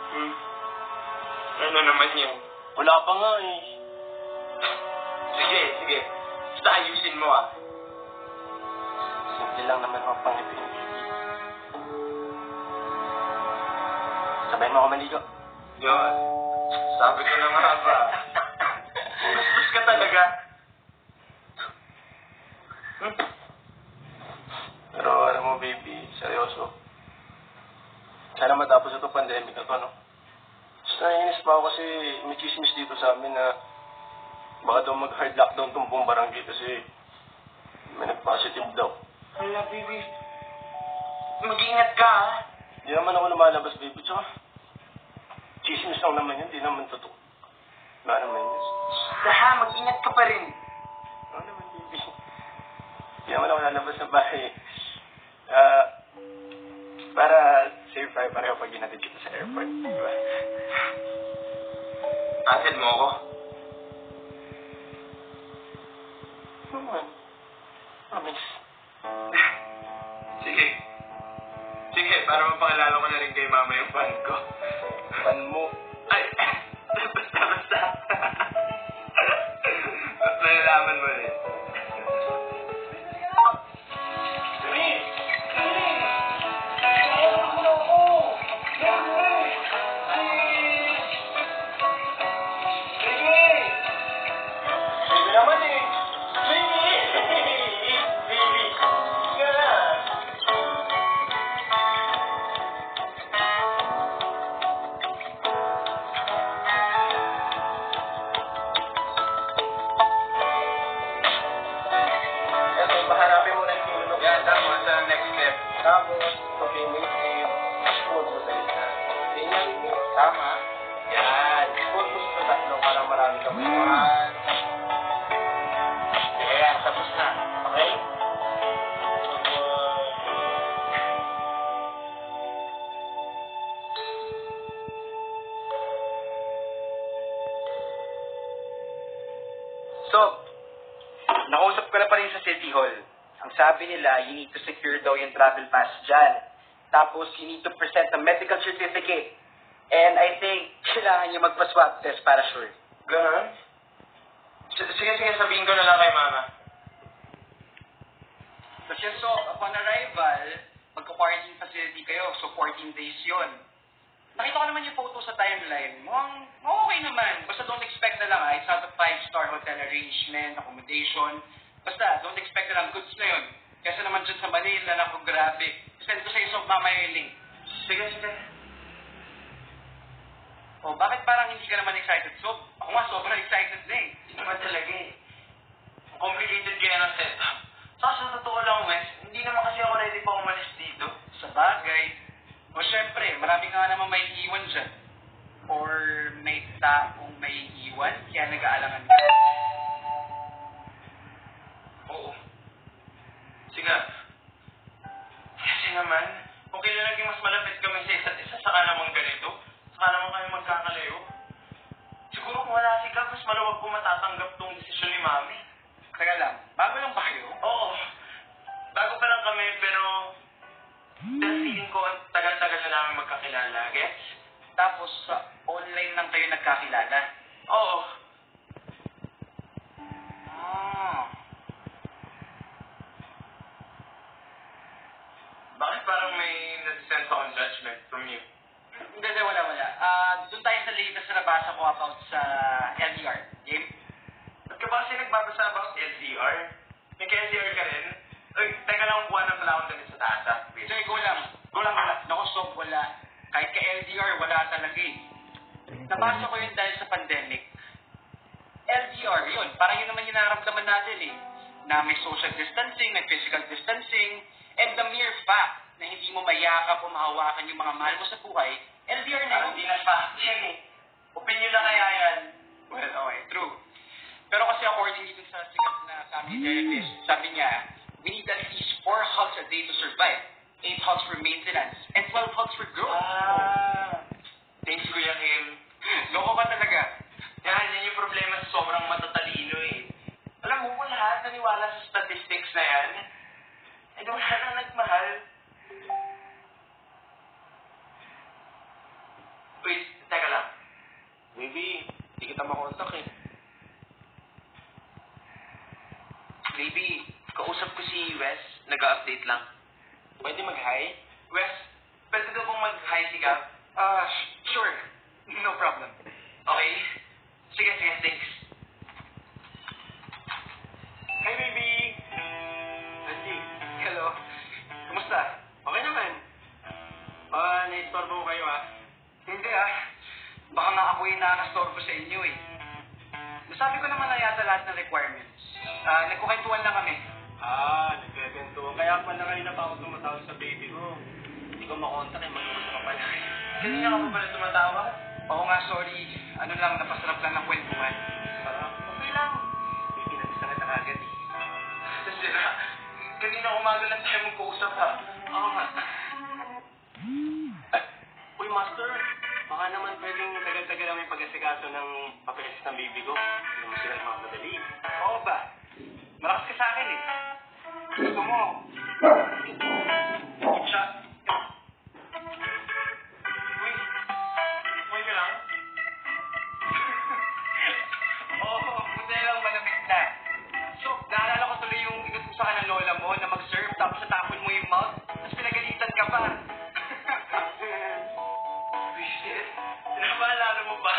Hmm. Ano naman yun? Wala pa nga eh. Sige, sige. Basta ayusin mo ah. Simple lang naman ang pangipin. Sabayin mo ako maligo. Yun. Sabi ko na nga ba. Bastos ka talaga. Pero alam mo, baby, seryoso. Sana matapos ito pandemic na to, no? Basta naiinis pa ako kasi may chismis dito sa amin na baka daw mag-hard lockdown tong buong barangay kasi may nag-positive daw. Hala, baby. Mag-ingat ka, ha? Hindi naman ako lumalabas, baby. Tsaka, chismis lang naman yun. Hindi naman totoo. Wala naman yun. Basta ha, mag-ingat ka pa rin. Ano naman, baby? Hindi naman ako lalabas ng bahay. Para safe tayo pareho pag ginatid kita sa airport. Diba? Atid mo ako? Naman. Promise. Sige. Sige, para mapakilala ko na rin kay mama yung fan ko. Fan mo. Ay, basta. Nalalaman mo rin. Hanapin mo na yung tinulog. Yan, tapos sa next step. Tapos, pag-imit sumunod mo sa isa. Tama. Yan. Focus sa tatlo para marami ka mo. One. Yeah, tapos na. Okay? So, nakausap ko na pa rin sa City Hall. Ang sabi nila, you need to secure daw yung travel pass dyan. Tapos, you need to present a medical certificate. And I think, kailangan nyo magpa-swab test para sure. Ganon? Sige, sabihin ko na lang kay mama. Kasi so, upon arrival, magka-quarantine facility kayo. So, 14 days yon. Nakita ko naman yung photo sa timeline. Mukhang okay naman. Basta don't expect na lang ha. It's not a 5-star hotel arrangement, accommodation. Basta, don't expect na lang. Goods na yun. Kasi naman dyan sa Manila, naku, grabe. Send ko sa iyo mamaya yung link. Sige. Oh, bakit parang hindi ka naman excited? So, ako nga, sobrang excited na eh. Hindi naman talaga eh. Complicated kaya ng setup. Saka sa totoo lang, Wes, hindi naman kasi ako ready pa umalis dito. Sa bagay. O syempre, marami ka nga naman may iwan dyan. Or may taong may iwan, kaya nag-aalangan ka. Oo. Sige. Kasi naman, kung kailan naging mas malapit kami sa isa't isa, saka naman ganito, saka naman kami magkakalayo. Siguro kung wala si Gab, mas maluwag po matatanggap tong desisyon ni Mami. Teka lang, bago lang ba kayo? Oo. Bago pa lang kami, pero feeling ko ang tagal-tagal na namin magkakilala, gets? Tapos, online lang kayo nagkakilala. Oo. Bakit parang may nasisense akong judgment from you? Hindi, wala. Doon tayo sa latest na nabasa ko about sa LDR. Game? Ba't ka ba kasi nagbabasa about LDR? May ka-LDR ka rin? Uy, teka lang, kuha na pala akong damit sa taas, ha? So, go lang. Naku, Sob, wala. Kahit ka-LDR, wala talaga eh. Nabasa ko yun dahil sa pandemic. LDR, yun. Parang yun naman yung nararamdaman natin eh. Na may social distancing, may physical distancing, and the mere fact na hindi mo mayakap o mahawakan yung mga mahal mo sa buhay, LDR na Parang yun. di na fact yan eh. Opinion na kaya yan. Well, okay, true. Pero kasi according dito sa sikat na family therapist, sabi niya, we need at least 4 hugs a day to survive, 8 hugs for maintenance, and 12 hugs for growth. Thanks, Kuya Kim. Loko ka talaga. Yan yung problema sa sobrang matatalino eh. Alam mo, kung lahat naniwala sa statistics na yan, eh di wala nang nagmahal. Wait, kita makontak eh. Baby, kausap ko si Wes. Nag-update lang. Pwede mag-hi? Wes, pwede daw bang mag-hi si Gab? Sure. No problem. Okay? Sige, thanks. Hi, baby! Angie, Hello. Kumusta? okay naman. Na-istorbo ko kayo ah. Hindi Baka nga ako yung nakakastorbo sa inyo eh. Nasabi ko naman na yata lahat ng requirements. Nagkukwentuhan lang kami. Nagkagento. Kaya pala kayo na pa ako tumatawag sa baby ko. Hindi ko makontak eh, mag-uusap ka pala. Kanina ka pa pala tumatawa? Oo nga, sorry. Ano lang, napasarap lang ng kwentuhan. Sarap. Okay lang. Baby, nabisa na agad eh. Sira, kanina umaga lang tayo magkausap ha. Oo nga. Uy, Master. Baka naman pwedeng tagal-tagal lang yung pag-asikaso ng papeles ng baby ko. Hindi mo sila mamadali. Oo ba? Malakas ka sa akin eh. Gusto mo? Siya. Uy, uy ka lang? Oo, buti lang malamig na. So, naalala ko tuloy yung inutusan ka ng lola mo na mag-serve tapos natapon mo yung mouth tapos pinagalitan ka pa. Shit, nabaalala mo ba?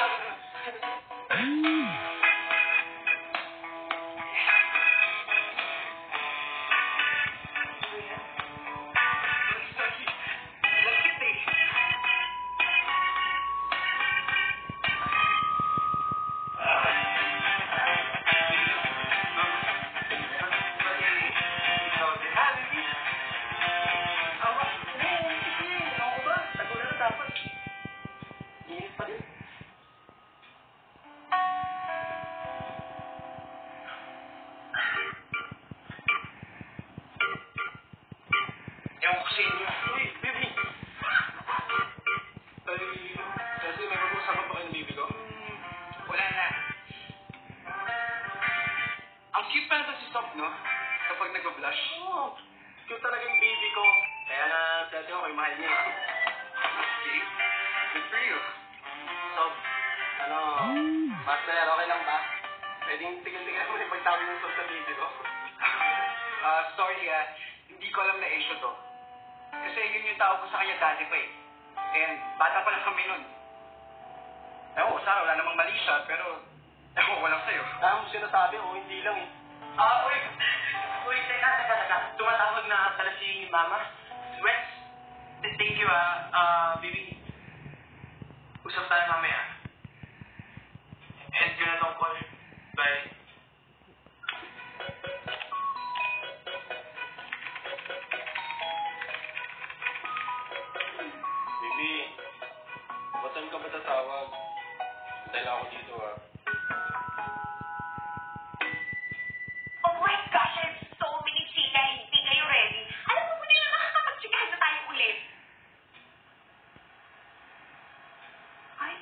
Lakit eh. Ewan ko sa inyo. Uy, baby! Kasi may mag-uusapan pa kayo ng baby ko? Wala na. Ang cute pa na si Sob, no? Kapag nag-blush. Oo. Cute talaga yung baby ko. Kaya na, dati ako, mahal niya. Okay. Good for you. Sob, Master, okay lang ba? Pwedeng tigil-tigil mo yung pagtawag ng Sob sa baby ko. Sorry hindi ko alam na issue to. Kasi yun yung tawag ko sa kanya dati pa eh. And bata pa lang kami nun. Ewan ko, sana wala namang mali siya, pero ewan ko lang sa'yo. Ang sinasabi ko, hindi lang eh. Uy, teka. Tumatawag na pala si Mama. Wes, thank you baby. Usap tayo mamaya. End ko na tong call. Bye. Baby, batan ka ba tatawag? Dahil ako dito Oh my gosh, I have so many chika. Hindi kayo ready. Alam mo, hindi na nakakapag-chikahan na tayo ulit. Ay.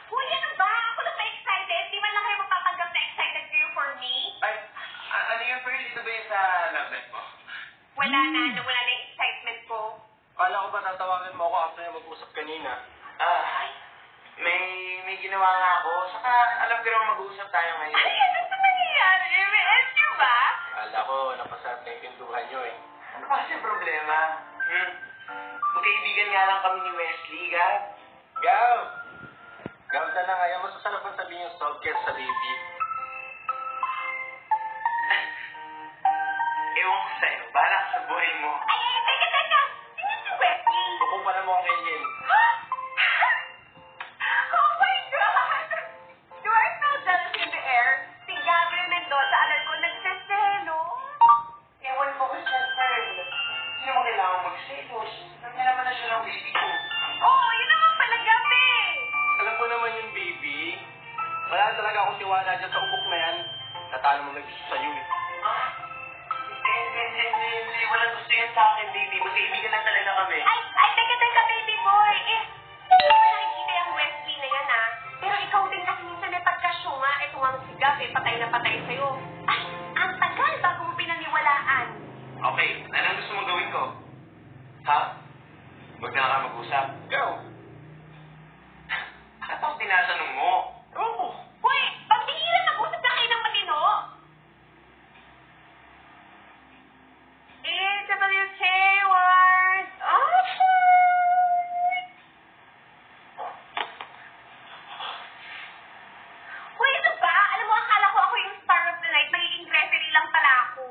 Uy, ano ba? Ako lang na-excited. Di man lang kayo magpapanggap na excited kayo for me? Ay, ano yung pearl? Ito ba yung sa love life mo? Wala na. Nawala na yung excitement ko. Kala ko ba tatawagan mo ako after yung mag-usap kanina? May ginawa nga ako. Saka alam ko naman mag-uusap tayo ngayon. Ay, ano sa nangyayari? MS niyo ba? Kala ko, napasarap na yung pintuhan nyo eh. Ano ba kasi problema? Magkaibigan nga lang kami ni Wesley, Gab. Gav! Gav na lang, ayaw masasarap ang sabihin yung Sob kesa sa baby. Ewan ko sa'yo. Bahala ka sa buhay mo. Ay, teka. Sino si Wesley? Kukumparan mo ang Kenyan. Oh my God! You are so jealous in the air. Si Gabriel Mendoza, alam ko, nagseselo. Ewan ko kung siya, Pearl. Hindi mo kailangan mag-selos. Kanya naman na siya ng baby ko. Oo, yun naman pala gabi. Alam mo naman yung baby. Wala talaga akong tiwala dyan sa ubok na yan. Natalo mo nag-gusto sa'yo eh. Hindi. Walang gusto yan sa akin, baby. Magkaibigan lang talaga kami. Ay, teka, baby boy. Hindi mo nakikita yung Wesley na yan, ah. Pero ikaw din kasi minsan may pagkasyunga. Ito nga si Gab, patay na patay sa'yo. Ay, ang tagal bago mo pinaniwalaan. Okay, anong gusto mong gawin ko? Ha? Huwag na ka mag-usap. Go! tinatanong mo? Ewan ko. Hoy, pambihira, mag-usap na kayo ng matino. AWK Wars. Hoy, ano ba? Alam mo, akala ko ako yung star of the night. Magiging referee lang pala ako.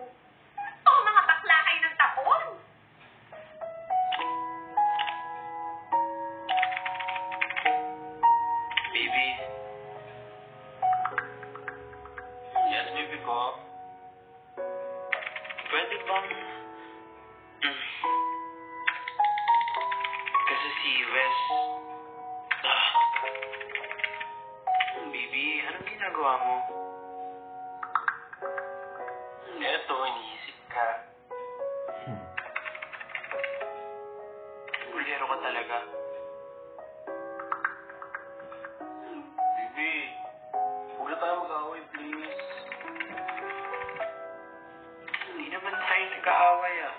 Ito, mga bakla kayo ng tapon. Baby. Yes, baby ko. Pwede bang... Kasi si Wes... Baby, anong ginagawa mo? Eto, iniisip ka. Bulero ka talaga. Baby, huwag na tayo mag-away, please. Hindi naman tayo nag-aaway ah.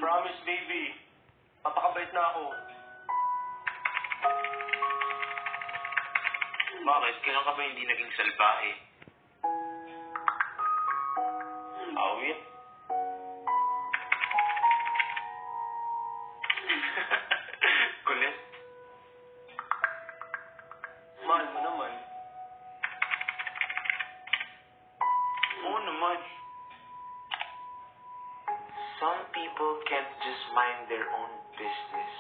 Promise, baby. Papakabait na ako. Bakit? Kailan ka ba hindi naging salbahe? Awit? Kulit? Mahal mo naman. Oo naman. Some people can't just mind their own business.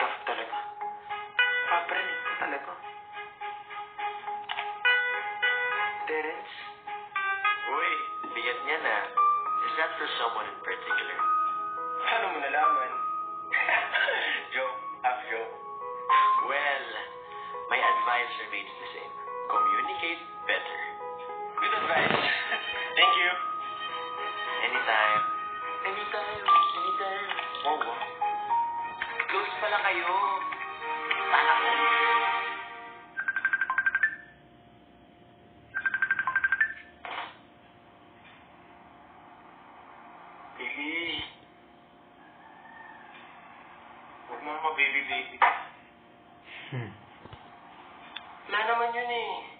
Toxic talaga. Papranig ka talaga. Terence? Uy, biyat niya na. Is that for someone in particular? Paano mo nalaman? Joke. Half joke. Well, my advice remains the same. Communicate better. Good advice. Thank you. Anytime. Anytime. Oh, wow. Close pala kayo. Tanak mo. Baby. Huwag mo baby. Wala naman yun eh.